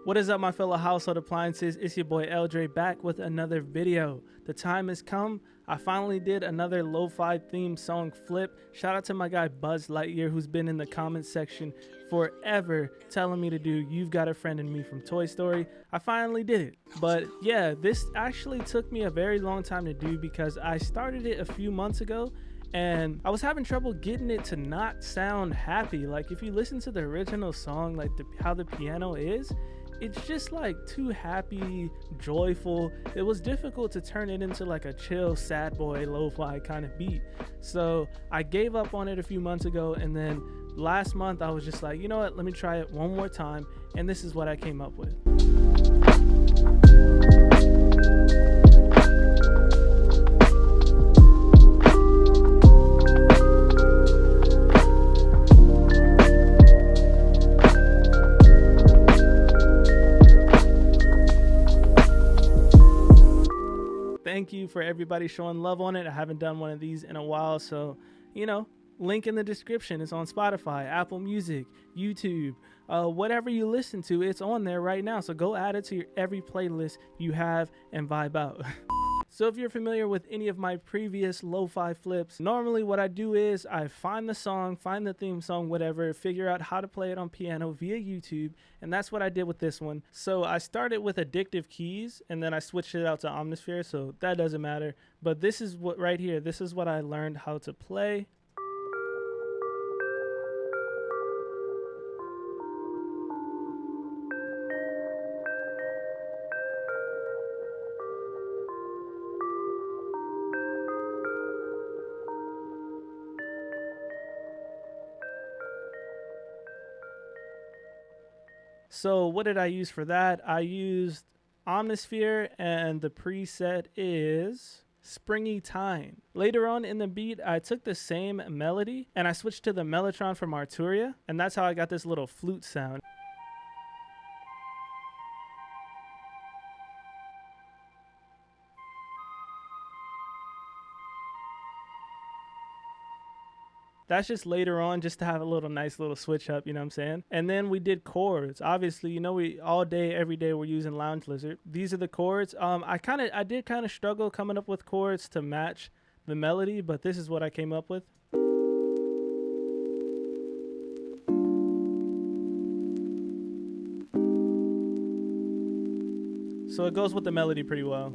What is up, my fellow household appliances? It's your boy L.Dre back with another video. The time has come. I finally did another lo-fi theme song flip. Shout out to my guy Buzz Lightyear, who's been in the comments section forever telling me to do You've Got a Friend in Me from Toy Story. I finally did it. But yeah, this actually took me a very long time to do because I started it a few months ago and I was having trouble getting it to not sound happy. Like if you listen to the original song, like how the piano is, it's just like too happy, joyful. It was difficult to turn it into like a chill, sad boy, lo-fi kind of beat. So I gave up on it a few months ago, and then last month I was just like, you know what, let me try it one more time, and this is what I came up with. Thank you for everybody showing love on it. I haven't done one of these in a while, so you know, link in the description. It's on Spotify, Apple Music, YouTube, whatever you listen to, it's on there right now. So go add it to every playlist you have and vibe out. So if you're familiar with any of my previous lo-fi flips, normally what I do is I find the song, find the theme song, whatever, figure out how to play it on piano via YouTube, and that's what I did with this one. So I started with addictive keys, and then I switched it out to Omnisphere, so that doesn't matter. But this is what right here, this is what I learned how to play. So what did I use for that? I used Omnisphere, and the preset is Springy Time. Later on in the beat, I took the same melody and I switched to the Mellotron from Arturia, and that's how I got this little flute sound. That's just later on, just to have a little nice little switch up, you know what I'm saying? And then we did chords. Obviously, you know, we all day, every day, we're using Lounge Lizard. These are the chords. I did kind of struggle coming up with chords to match the melody, but this is what I came up with. So it goes with the melody pretty well.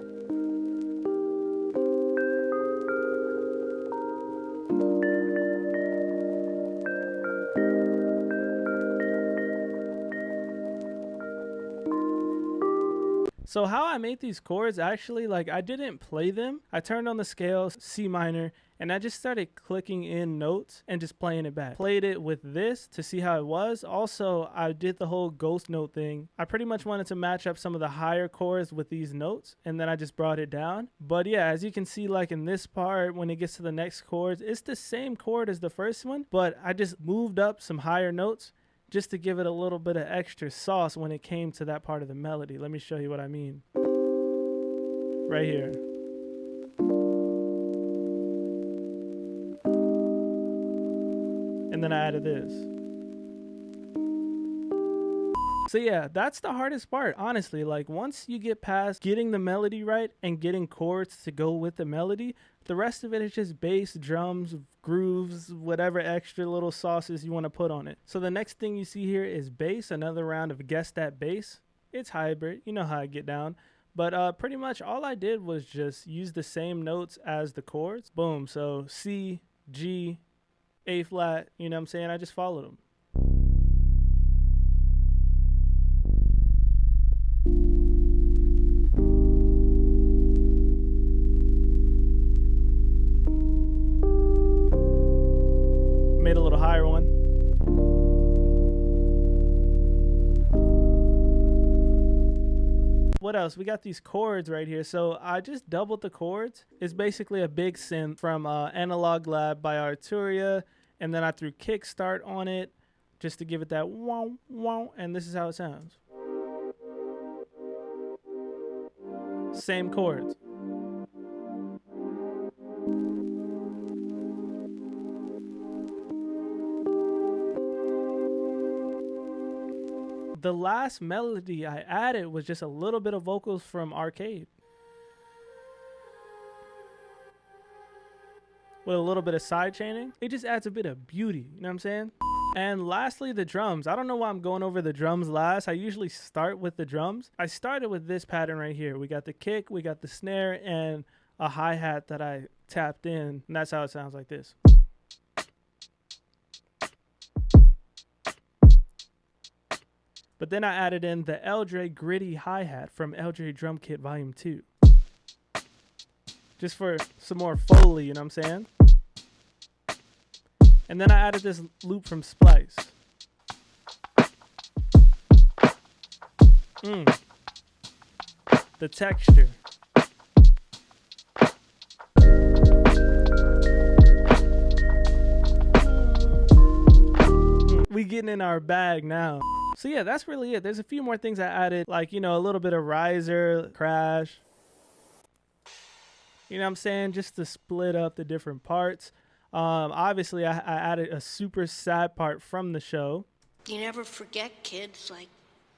So how I made these chords, actually, like I didn't play them. I turned on the scale, C minor, and I just started clicking in notes and just playing it back. Played it with this to see how it was. Also, I did the whole ghost note thing. I pretty much wanted to match up some of the higher chords with these notes, and then I just brought it down. But yeah, as you can see, like in this part, when it gets to the next chords, it's the same chord as the first one, but I just moved up some higher notes just to give it a little bit of extra sauce when it came to that part of the melody. Let me show you what I mean. Right here. And then I added this. So yeah, that's the hardest part, honestly. Like once you get past getting the melody right and getting chords to go with the melody, the rest of it is just bass, drums, grooves, whatever extra little sauces you want to put on it. So the next thing you see here is bass, another round of Guess That Bass. It's hybrid, you know how I get down. But pretty much all I did was just use the same notes as the chords. Boom, so C, G, A flat, you know what I'm saying? I just followed them. Made a little higher one. What else? We got these chords right here. So I just doubled the chords. It's basically a big synth from Analog Lab by Arturia, and then I threw Kickstart on it just to give it that wow wow, and this is how it sounds. Same chords. The last melody I added was just a little bit of vocals from Arcade with a little bit of side chaining. It just adds a bit of beauty, you know what I'm saying? And lastly, the drums. I don't know why I'm going over the drums last. I usually start with the drums. I started with this pattern right here. We got the kick, we got the snare, and a hi-hat that I tapped in, and that's how it sounds like this. But then I added in the L.Dre gritty hi-hat from L.Dre Drum Kit Volume 2. Just for some more Foley, you know what I'm saying? And then I added this loop from Splice. The texture. We getting in our bag now. So yeah, that's really it. There's a few more things I added, like, you know, a little bit of riser, crash. You know what I'm saying? Just to split up the different parts. Obviously, I added a super sad part from the show. You never forget kids like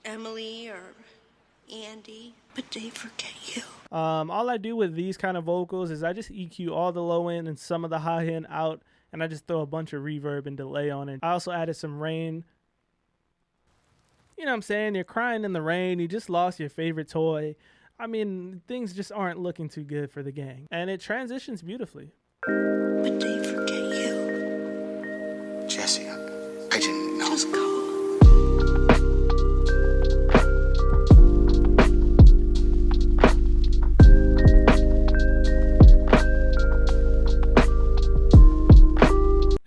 Emily or Andy, but they forget you. All I do with these kind of vocals is I just EQ all the low end and some of the high end out, and I just throw a bunch of reverb and delay on it. I also added some rain. You know what I'm saying? You're crying in the rain. You just lost your favorite toy. I mean, things just aren't looking too good for the gang. And it transitions beautifully. But they forget you. Jesse, I didn't know. Just go.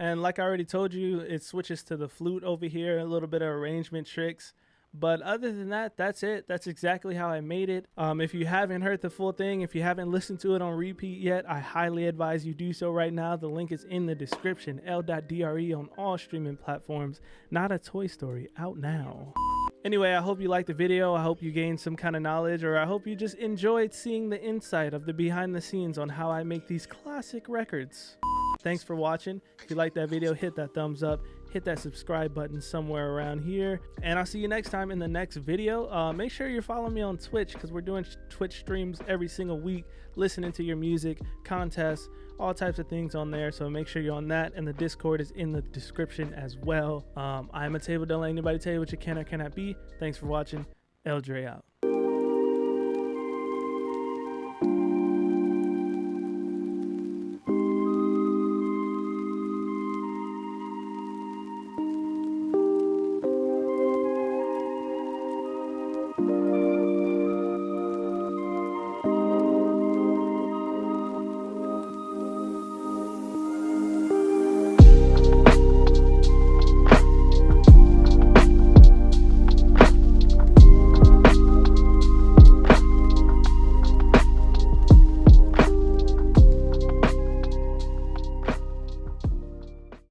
And like I already told you, it switches to the flute over here, a little bit of arrangement tricks. But other than that, that's it. That's exactly how I made it. If you haven't heard the full thing, if you haven't listened to it on repeat yet, I highly advise you do so right now. The link is in the description. L.Dre on all streaming platforms. Not a Toy Story, out now. Anyway, I hope you liked the video. I hope you gained some kind of knowledge, or I hope you just enjoyed seeing the insight of the behind the scenes on how I make these classic records. Thanks for watching. If you liked that video, hit that thumbs up, hit that subscribe button somewhere around here, and I'll see you next time in the next video. Make sure you're following me on Twitch, because we're doing Twitch streams every single week, listening to your music, contests, all types of things on there. So make sure you're on that, and the Discord is in the description as well. I'm a table. Don't let anybody tell you what you can or cannot be. Thanks for watching. L.Dre out.